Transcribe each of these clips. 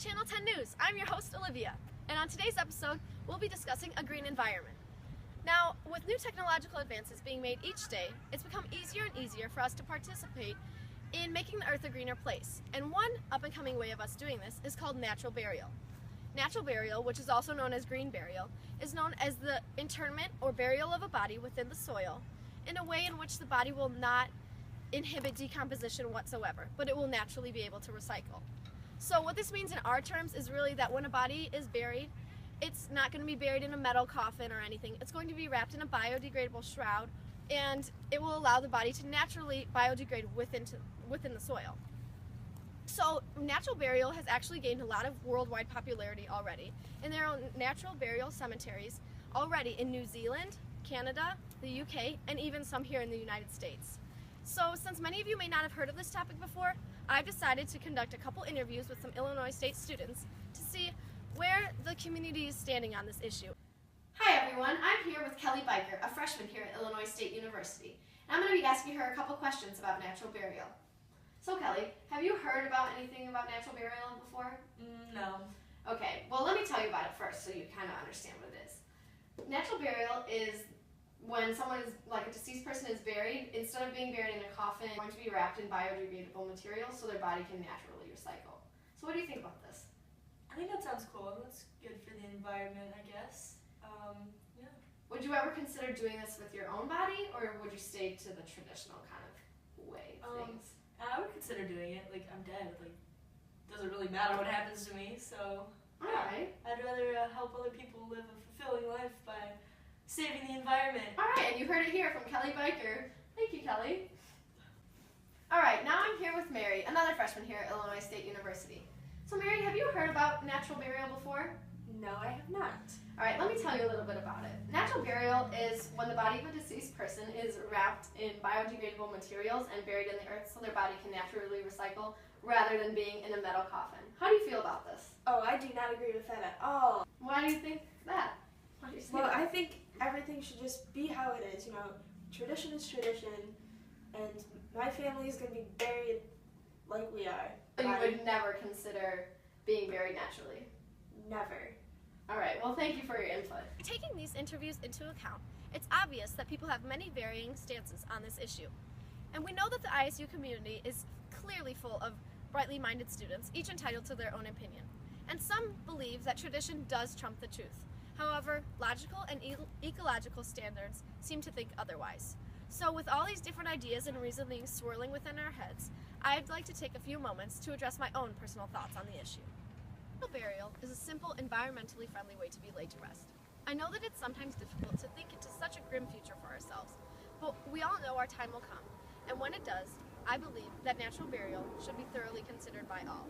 Channel 10 News. I'm your host, Olivia, and on today's episode, we'll be discussing a green environment. Now, with new technological advances being made each day, it's become easier and easier for us to participate in making the Earth a greener place. And one up-and-coming way of us doing this is called natural burial. Natural burial, which is also known as green burial, is known as the internment or burial of a body within the soil in a way in which the body will not inhibit decomposition whatsoever, but it will naturally be able to recycle. So what this means in our terms is really that when a body is buried, it's not going to be buried in a metal coffin or anything. It's going to be wrapped in a biodegradable shroud, and it will allow the body to naturally biodegrade within the soil. So natural burial has actually gained a lot of worldwide popularity already, and there are natural burial cemeteries already in New Zealand, Canada, the UK, and even some here in the United States. So since many of you may not have heard of this topic before, I've decided to conduct a couple interviews with some Illinois State students to see where the community is standing on this issue. Hi everyone, I'm here with Kelly Biker, a freshman here at Illinois State University. And I'm going to be asking her a couple questions about natural burial. So Kelly, have you heard about anything about natural burial before? No. Okay, well let me tell you about it first so you kind of understand what it is. Natural burial is when someone is, like a deceased person is buried, instead of being buried in a coffin, they're going to be wrapped in biodegradable materials so their body can naturally recycle. So what do you think about this? I think that sounds cool. That's good for the environment, I guess. Yeah. Would you ever consider doing this with your own body, or would you stay to the traditional kind of way of things? I would consider doing it. Like, I'm dead. Like, doesn't really matter what happens to me, so Alright. I'd rather help other people live a fulfilling life by saving the environment. Alright, and you heard it here from Kelly Biker. Thank you, Kelly. Alright, now I'm here with Mary, another freshman here at Illinois State University. So Mary, have you heard about natural burial before? No, I have not. Alright, let me tell you a little bit about it. Natural burial is when the body of a deceased person is wrapped in biodegradable materials and buried in the earth so their body can naturally recycle rather than being in a metal coffin. How do you feel about this? Oh, I do not agree with that at all. Why do you think that? Why do you say Well, that? I think everything should just be how it is. You know, tradition is tradition, and my family is going to be buried like we are. So you would never consider being buried naturally? Never. Alright, well thank you for your input. Taking these interviews into account, it's obvious that people have many varying stances on this issue. And we know that the ISU community is clearly full of brightly minded students, each entitled to their own opinion. And some believe that tradition does trump the truth. However, logical and ecological standards seem to think otherwise. So with all these different ideas and reasonings swirling within our heads, I'd like to take a few moments to address my own personal thoughts on the issue. Burial is a simple, environmentally friendly way to be laid to rest. I know that it's sometimes difficult to think into such a grim future for ourselves, but we all know our time will come, and when it does, I believe that natural burial should be thoroughly considered by all.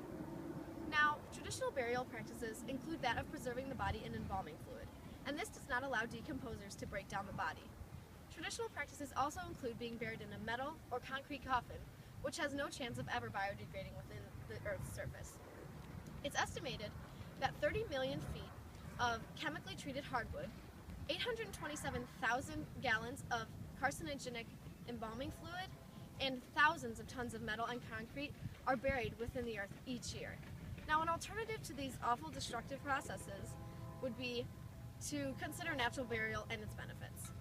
Now, traditional burial practices include that of preserving the body in embalming fluid, and this does not allow decomposers to break down the body. Traditional practices also include being buried in a metal or concrete coffin, which has no chance of ever biodegrading within the Earth's surface. It's estimated that 30 million feet of chemically treated hardwood, 827,000 gallons of carcinogenic embalming fluid, and thousands of tons of metal and concrete are buried within the earth each year. Now, an alternative to these awful destructive processes would be to consider natural burial and its benefits.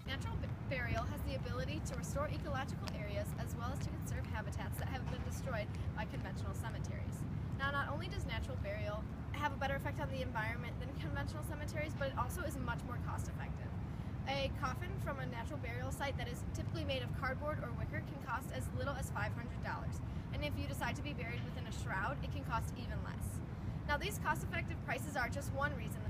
Natural burial has the ability to restore ecological areas as well as to conserve habitats that have been destroyed by conventional cemeteries. Now, not only does natural burial have a better effect on the environment than conventional cemeteries, but it also is much more cost effective. A coffin from a natural burial site that is typically made of cardboard or wicker can cost as little as $500. And if you decide to be buried within a shroud, it can cost even less. Now, these cost-effective prices are just one reason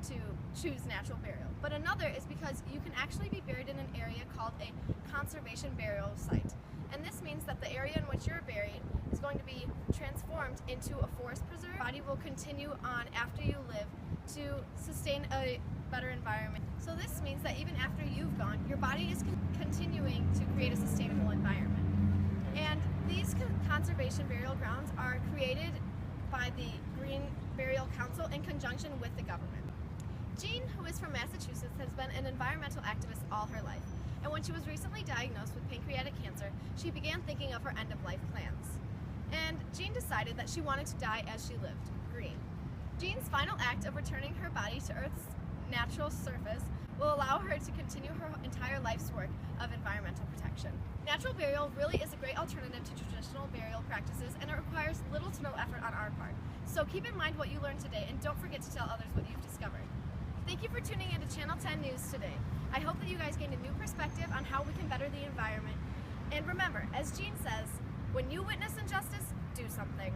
to choose natural burial, but another is because you can actually be buried in an area called a conservation burial site. And this means that the area in which you're buried is going to be transformed into a forest preserve. Your body will continue on after you live to sustain a better environment. So this means that even after you've gone, your body is continuing to create a sustainable environment. And these conservation burial grounds are created by the Green Burial Council in conjunction with the government. Jean, who is from Massachusetts, has been an environmental activist all her life. And when she was recently diagnosed with pancreatic cancer, she began thinking of her end-of-life plans. and Jean decided that she wanted to die as she lived, green. Jean's final act of returning her body to Earth's natural surface will allow her to continue her entire life's work of environmental protection. Natural burial really is a great alternative to traditional burial practices, and it requires little to no effort on our part. So keep in mind what you learned today, and don't forget to tell others what you've discovered. Thank you for tuning in to Channel 10 News today. I hope that you guys gained a new perspective on how we can better the environment. And remember, as Jean says, when you witness injustice, do something.